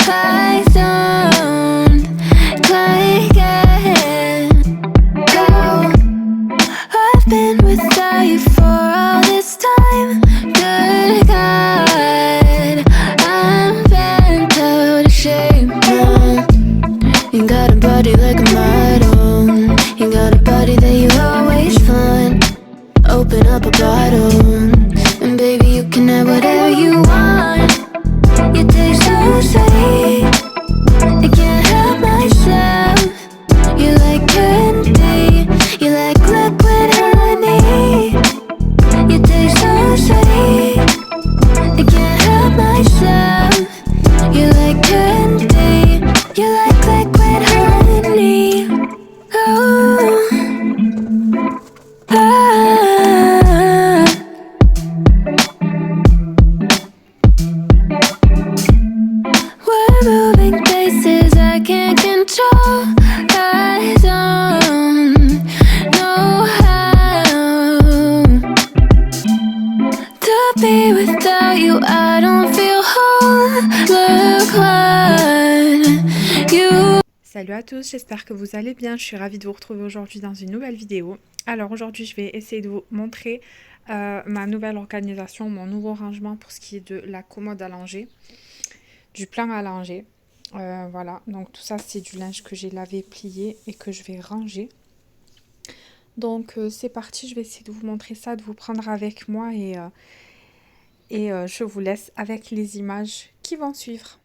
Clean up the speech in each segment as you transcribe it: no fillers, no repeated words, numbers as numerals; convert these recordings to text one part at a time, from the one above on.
I don't like it. Oh, I've been without you for all this time. Good God, I'm bent out of shape now. You got a body like a model. You got a body that you always find. Open up a bottle, and baby you can have whatever you want. You taste so sweet, I can't help myself. You like candy, you like liquid honey. You taste so sweet, I can't help myself. You like candy, you like liquid honey. Oh, ah. We're moving places I can't control. I don't know how to be without you. I don't feel whole. Look what you. Salut à tous, j'espère que vous allez bien. Je suis ravie de vous retrouver aujourd'hui dans une nouvelle vidéo. Alors aujourd'hui, je vais essayer de vous montrer ma nouvelle organisation, mon nouveau rangement pour ce qui est de la commode à langer, du plan à langer. Voilà, donc tout ça, c'est du linge que j'ai lavé, plié et que je vais ranger. Donc c'est parti, je vais essayer de vous montrer ça, de vous prendre avec moi et je vous laisse avec les images qui vont suivre.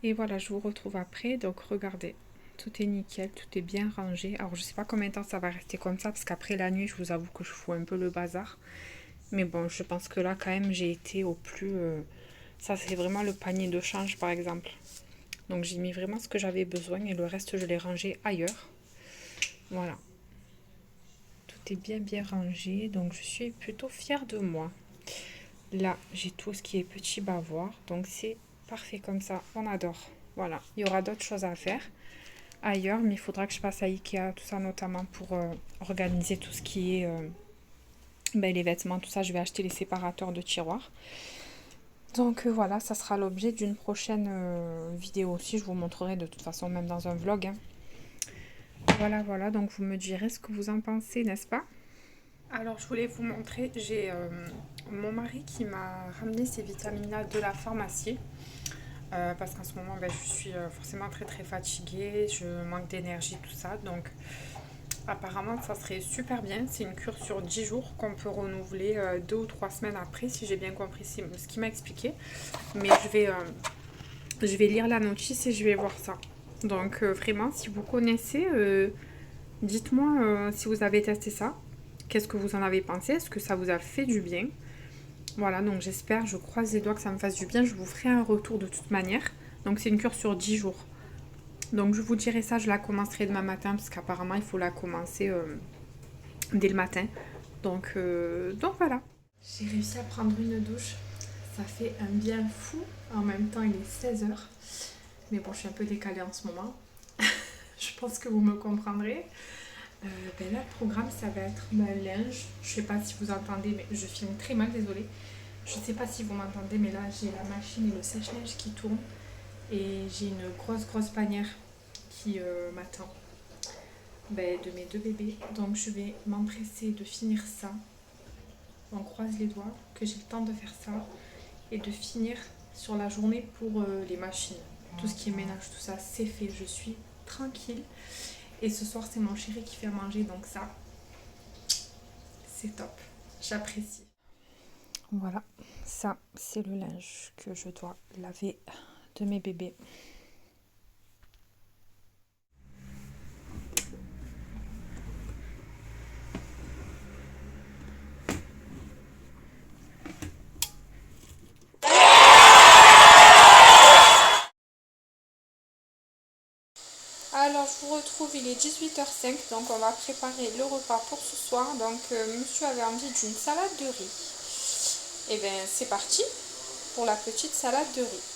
Et voilà, je vous retrouve après. Donc regardez, tout est nickel, tout est bien rangé. Alors je sais pas combien de temps ça va rester comme ça, parce qu'après la nuit, je vous avoue que je fous un peu le bazar. Mais bon, je pense que là quand même, j'ai été au plus... Ça, c'est vraiment le panier de change par exemple. Donc j'ai mis vraiment ce que j'avais besoin et le reste, je l'ai rangé ailleurs. Voilà. Tout est bien rangé, donc je suis plutôt fière de moi. Là, j'ai tout ce qui est petit bavoir, donc c'est parfait comme ça, on adore. Voilà, il y aura d'autres choses à faire ailleurs, mais il faudra que je passe à Ikea, tout ça notamment pour organiser tout ce qui est les vêtements, tout ça. Je vais acheter les séparateurs de tiroirs. Donc voilà, ça sera l'objet d'une prochaine vidéo aussi. Je vous montrerai de toute façon, même dans un vlog. Hein. Voilà, donc vous me direz ce que vous en pensez, n'est-ce pas? Alors, je voulais vous montrer, j'ai mon mari qui m'a ramené ses vitamines A de la pharmacie. Parce qu'en ce moment, je suis forcément très fatiguée, je manque d'énergie, tout ça. Donc, apparemment, ça serait super bien. C'est une cure sur 10 jours qu'on peut renouveler 2 ou 3 semaines après, si j'ai bien compris ce qu'il m'a expliqué. Mais je vais lire la notice et je vais voir ça. Donc, vraiment, si vous connaissez, dites-moi si vous avez testé ça. Qu'est-ce que vous en avez pensé? Est-ce que ça vous a fait du bien? Voilà, donc j'espère, je croise les doigts que ça me fasse du bien. Je vous ferai un retour de toute manière. Donc c'est une cure sur 10 jours. Donc je vous dirai ça, je la commencerai demain matin parce qu'apparemment il faut la commencer dès le matin. Donc voilà. J'ai réussi à prendre une douche. Ça fait un bien fou. En même temps il est 16h. Mais bon, je suis un peu décalée en ce moment. Je pense que vous me comprendrez. Ben là, le programme, ça va être le linge. Je sais pas si vous entendez, mais je filme très mal, désolée. Je sais pas si vous m'entendez, mais là, j'ai la machine et le sèche-linge qui tournent. Et j'ai une grosse bannière qui m'attend de mes deux bébés. Donc, je vais m'empresser de finir ça. On croise les doigts, que j'ai le temps de faire ça. Et de finir sur la journée pour les machines. Tout ce qui est ménage, tout ça, c'est fait. Je suis tranquille. Et ce soir, c'est mon chéri qui fait à manger, donc ça, c'est top. J'apprécie. Voilà, ça, c'est le linge que je dois laver de mes bébés. Alors, je vous retrouve, il est 18h05, donc on va préparer le repas pour ce soir. Donc, monsieur avait envie d'une salade de riz. Et bien, c'est parti pour la petite salade de riz.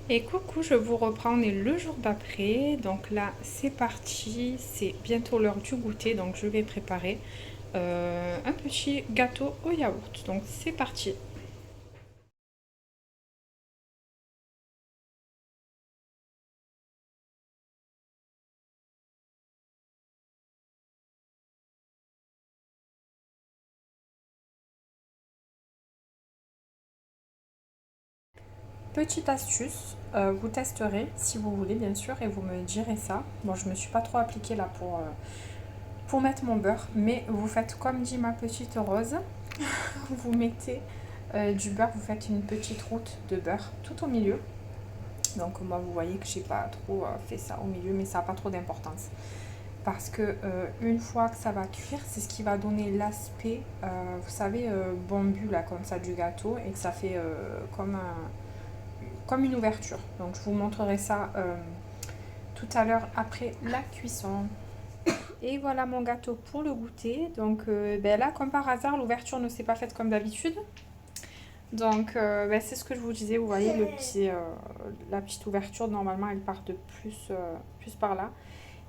Et coucou, je vous reprends, on est le jour d'après, donc là c'est parti, c'est bientôt l'heure du goûter, donc je vais préparer un petit gâteau au yaourt, donc c'est parti. Petite astuce, vous testerez si vous voulez bien sûr et vous me direz ça. Bon, je me suis pas trop appliquée là pour mettre mon beurre, mais vous faites comme dit ma petite Rose, vous mettez du beurre, vous faites une petite route de beurre tout au milieu. Donc moi vous voyez que j'ai pas trop fait ça au milieu, mais ça n'a pas trop d'importance. Parce que une fois que ça va cuire, c'est ce qui va donner l'aspect, vous savez, bombu là comme ça du gâteau, et que ça fait comme une ouverture. Donc je vous montrerai ça tout à l'heure après la cuisson. Et voilà mon gâteau pour le goûter. Donc là comme par hasard l'ouverture ne s'est pas faite comme d'habitude. Donc c'est ce que je vous disais, vous voyez la petite ouverture, normalement elle part de plus par là.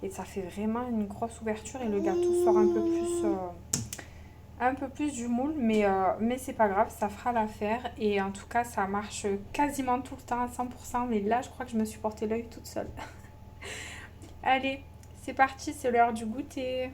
Et ça fait vraiment une grosse ouverture et le gâteau sort un peu plus du moule, mais c'est pas grave, ça fera l'affaire. Et en tout cas ça marche quasiment tout le temps à 100%, mais là je crois que je me suis porté l'œil toute seule. Allez, c'est parti, c'est l'heure du goûter.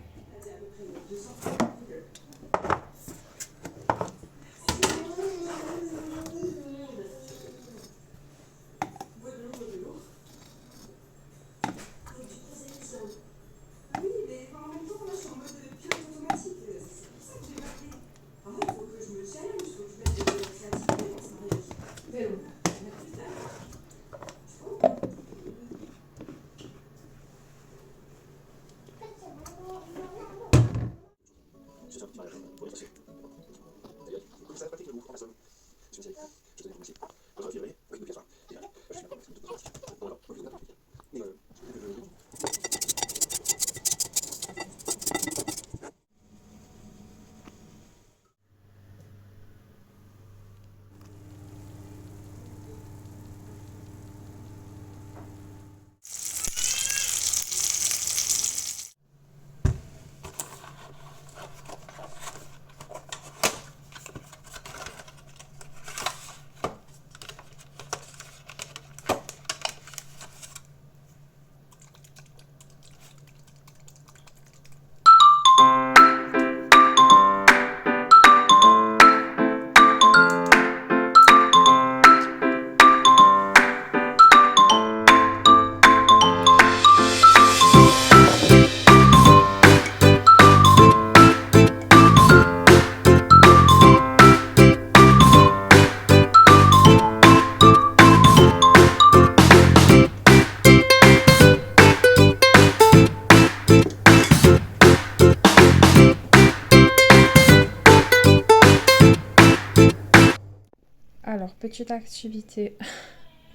Alors, petite activité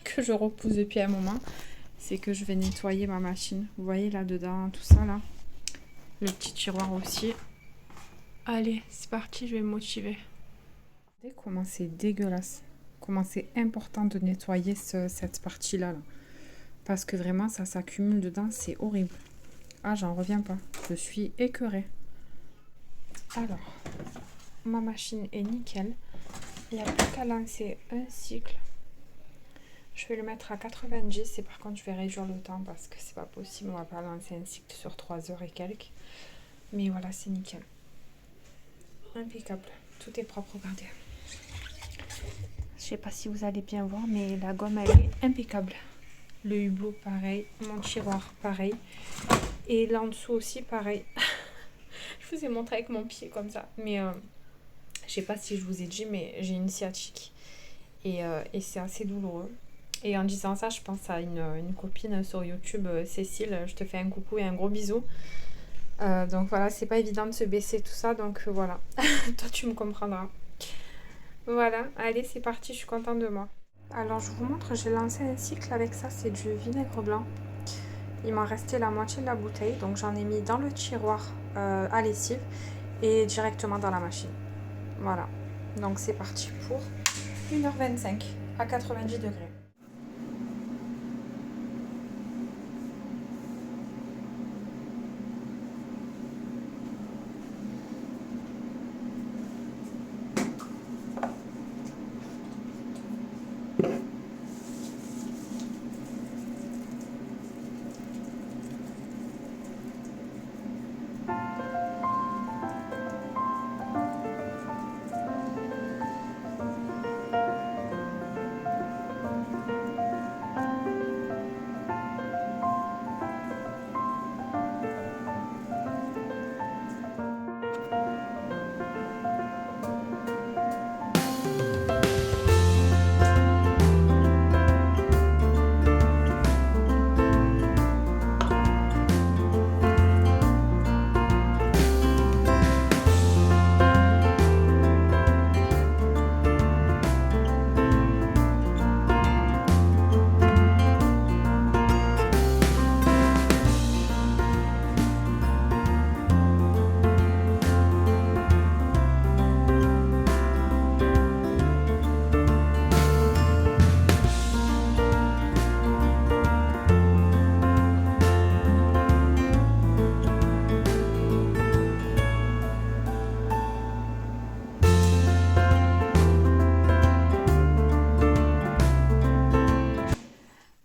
que je repousse depuis un moment, c'est que je vais nettoyer ma machine. Vous voyez là-dedans, tout ça là. Le petit tiroir aussi. Allez, c'est parti, je vais me motiver. Regardez comment c'est dégueulasse. Comment c'est important de nettoyer cette partie-là. Là. Parce que vraiment, ça s'accumule dedans, c'est horrible. Ah, j'en reviens pas. Je suis écœurée. Alors, ma machine est nickel. Il n'y a plus qu'à lancer un cycle. Je vais le mettre à 90 et par contre je vais réduire le temps parce que c'est pas possible, on va pas lancer un cycle sur 3 heures et quelques. Mais voilà, c'est nickel. Impeccable. Tout est propre, regardez. Je sais pas si vous allez bien voir, mais la gomme elle est impeccable. Le hublot pareil, mon tiroir pareil. Et là en dessous aussi pareil. Je vous ai montré avec mon pied comme ça. Mais je sais pas si je vous ai dit, mais j'ai une sciatique. Et c'est assez douloureux. Et en disant ça, je pense à une copine sur YouTube, Cécile, je te fais un coucou et un gros bisou. Donc voilà, c'est pas évident de se baisser tout ça, donc voilà, toi tu me comprendras. Voilà, allez c'est parti, je suis contente de moi. Alors je vous montre, j'ai lancé un cycle avec ça, c'est du vinaigre blanc. Il m'en restait la moitié de la bouteille, donc j'en ai mis dans le tiroir à lessive et directement dans la machine. Voilà, donc c'est parti pour 1h25 à 90 degrés.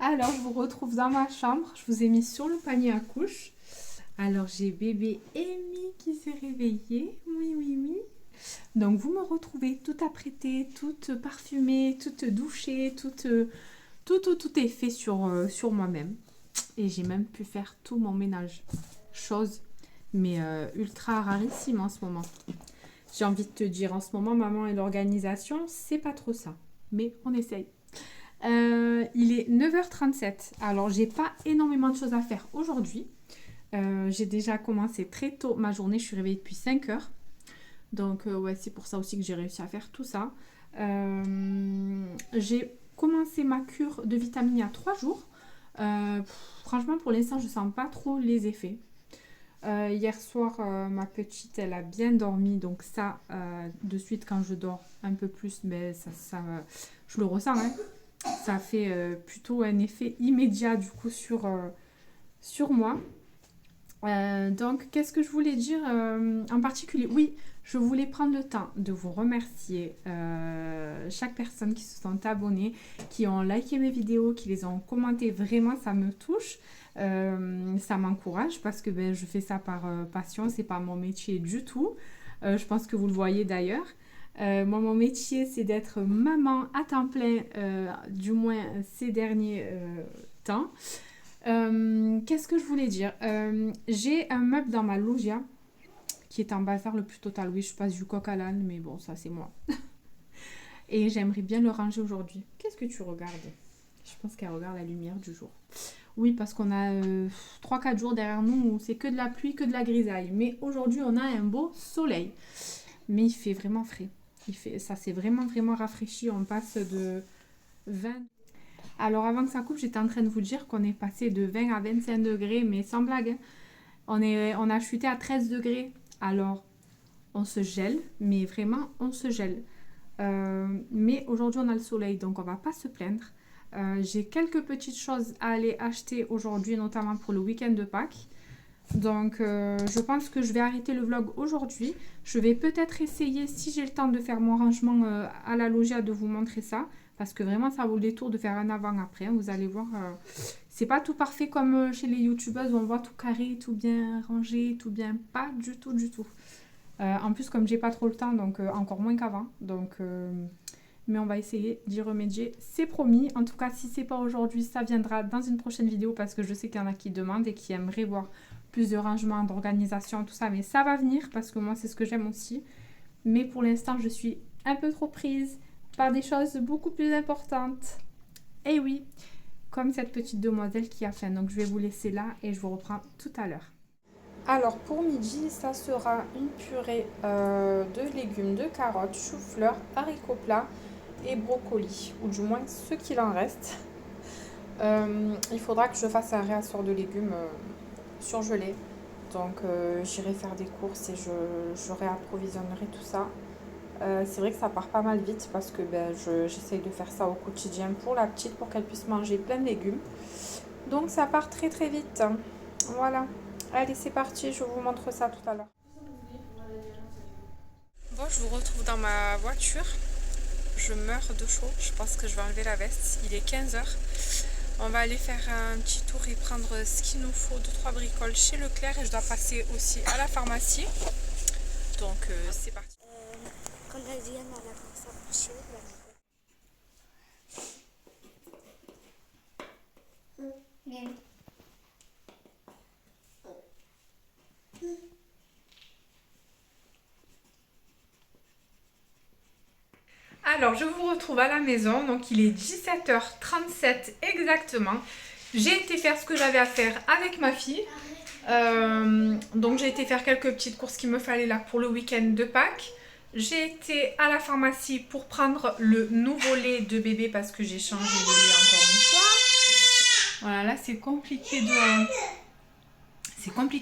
Alors, je vous retrouve dans ma chambre. Je vous ai mis sur le panier à couches. Alors, j'ai bébé Amy qui s'est réveillée. Oui, oui, oui. Donc, vous me retrouvez toute apprêtée, toute parfumée, toute douchée, tout est fait sur moi-même. Et j'ai même pu faire tout mon ménage. Chose, mais ultra rarissime en ce moment. J'ai envie de te dire, en ce moment, maman et l'organisation, c'est pas trop ça. Mais on essaye. Il est 9h37. Alors, j'ai pas énormément de choses à faire aujourd'hui. J'ai déjà commencé très tôt ma journée. Je suis réveillée depuis 5h. Donc, ouais, c'est pour ça aussi que j'ai réussi à faire tout ça. J'ai commencé ma cure de vitamine il y a 3 jours. Franchement, pour l'instant, je sens pas trop les effets. Hier soir, ma petite, elle a bien dormi. Donc ça, de suite, quand je dors un peu plus, ben, je le ressens. Hein. Ça fait plutôt un effet immédiat du coup sur moi. Donc, qu'est-ce que je voulais dire en particulier? Oui, je voulais prendre le temps de vous remercier chaque personne qui se sont abonnées, qui ont liké mes vidéos, qui les ont commentées. Vraiment, ça me touche. Ça m'encourage parce que ben, je fais ça par passion. C'est pas mon métier du tout. Je pense que vous le voyez d'ailleurs. Moi, mon métier, c'est d'être maman à temps plein, du moins ces derniers temps. Qu'est-ce que je voulais dire? J'ai un meuble dans ma loggia qui est en bazar le plus total. Oui, je passe du coq à l'âne, mais bon, ça, c'est moi. Et j'aimerais bien le ranger aujourd'hui. Qu'est-ce que tu regardes? Je pense qu'elle regarde la lumière du jour. Oui, parce qu'on a 3-4 jours derrière nous où c'est que de la pluie, que de la grisaille. Mais aujourd'hui, on a un beau soleil. Mais il fait vraiment frais. Ça s'est vraiment vraiment rafraîchi. On passe de 20... Alors avant que ça coupe, j'étais en train de vous dire qu'on est passé de 20 à 25 degrés, mais sans blague. Hein. On a chuté à 13 degrés. Alors on se gèle, mais vraiment on se gèle. Mais aujourd'hui on a le soleil, donc on va pas se plaindre. J'ai quelques petites choses à aller acheter aujourd'hui, notamment pour le week-end de Pâques. Donc je pense que je vais arrêter le vlog aujourd'hui. Je vais peut-être essayer, si j'ai le temps de faire mon rangement à la loggia, de vous montrer ça. Parce que vraiment ça vaut le détour de faire un avant-après. Hein. Vous allez voir, c'est pas tout parfait comme chez les youtubeuses où on voit tout carré, tout bien rangé, tout bien. Pas du tout, du tout. En plus comme j'ai pas trop le temps, donc encore moins qu'avant. Donc... mais on va essayer d'y remédier, c'est promis. En tout cas, si c'est pas aujourd'hui, ça viendra dans une prochaine vidéo parce que je sais qu'il y en a qui demandent et qui aimeraient voir plus de rangement, d'organisation, tout ça. Mais ça va venir parce que moi, c'est ce que j'aime aussi. Mais pour l'instant, je suis un peu trop prise par des choses beaucoup plus importantes. Et oui, comme cette petite demoiselle qui a faim. Donc, je vais vous laisser là et je vous reprends tout à l'heure. Alors, pour midi, ça sera une purée de légumes, de carottes, chou-fleur, haricots plats et brocolis, ou du moins ce qu'il en reste. Il faudra que je fasse un réassort de légumes surgelés. Donc j'irai faire des courses et je réapprovisionnerai tout ça. C'est vrai que ça part pas mal vite parce que j'essaye de faire ça au quotidien pour la petite, pour qu'elle puisse manger plein de légumes. Donc ça part très très vite. Voilà. Allez, c'est parti, je vous montre ça tout à l'heure. Bon, je vous retrouve dans ma voiture. Je meurs de chaud, je pense que je vais enlever la veste. Il est 15 h. On va aller faire un petit tour et prendre ce qu'il nous faut, 2-3 bricoles chez Leclerc. Et je dois passer aussi à la pharmacie. Donc c'est parti. Quand elles viennent à la pharmacie, Alors, je vous retrouve à la maison, donc il est 17h37 exactement. J'ai été faire ce que j'avais à faire avec ma fille. Donc j'ai été faire quelques petites courses qu'il me fallait là pour le week-end de Pâques. J'ai été à la pharmacie pour prendre le nouveau lait de bébé parce que j'ai changé de lait encore une fois. Voilà, là c'est compliqué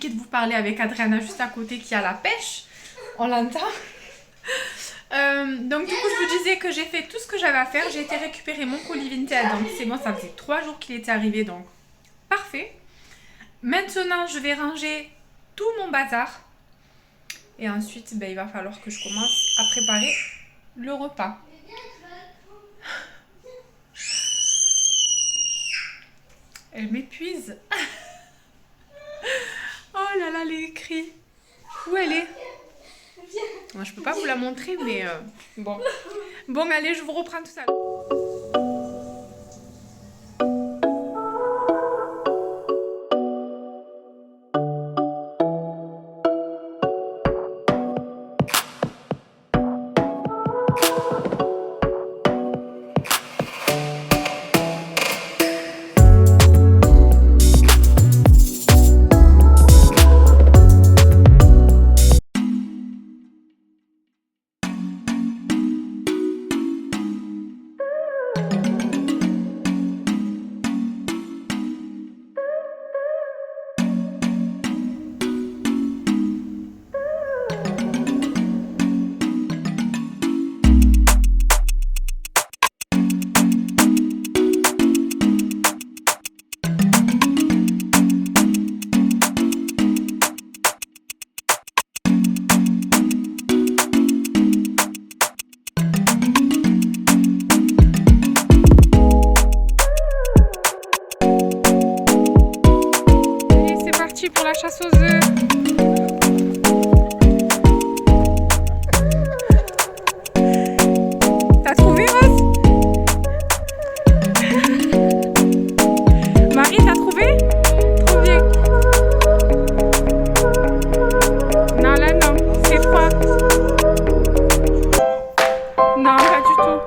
de vous parler avec Adriana juste à côté qui a la pêche. On l'entend. Donc du coup je vous disais que j'ai fait tout ce que j'avais à faire. J'ai été récupérer mon colis Vinted. Donc c'est bon, ça faisait 3 jours qu'il était arrivé, donc parfait. Maintenant je vais ranger tout mon bazar. Et ensuite il va falloir que je commence à préparer le repas. Elle m'épuise. Oh là là, les cris. Où elle est? Moi, je peux pas vous la montrer, mais bon. Bon, allez, je vous reprends tout ça. Pour la chasse aux œufs. T'as trouvé, Rose? Marie, t'as trouvé? Trop bien. Non, là, non. C'est froid. Non, pas du tout.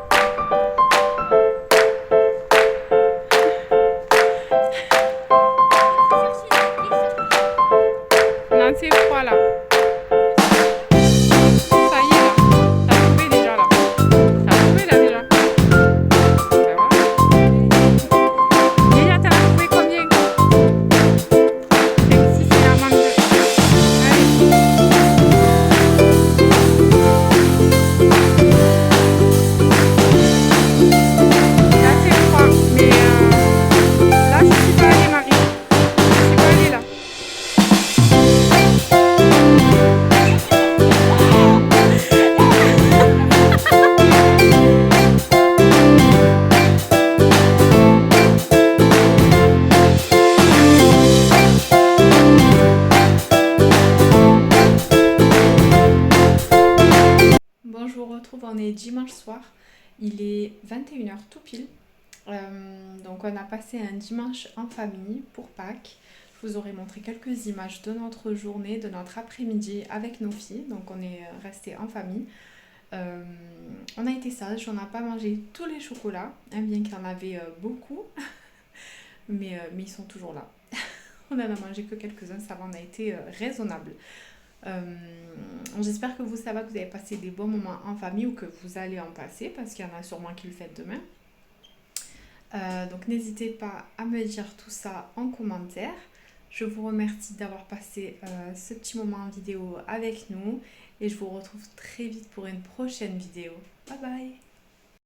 Il est 21h tout pile. Donc on a passé un dimanche en famille pour Pâques. Je vous aurais montré quelques images de notre journée, de notre après-midi avec nos filles. Donc on est resté en famille. On a été sages, on n'a pas mangé tous les chocolats, hein, bien qu'il y en avait beaucoup. mais ils sont toujours là. On en a mangé que quelques-uns, ça va, on a été raisonnable. J'espère que ça va, que vous avez passé des bons moments en famille ou que vous allez en passer, parce qu'il y en a sûrement qui le font demain. Donc n'hésitez pas à me dire tout ça en commentaire. Je vous remercie d'avoir passé ce petit moment en vidéo avec nous et je vous retrouve très vite pour une prochaine vidéo. Bye bye!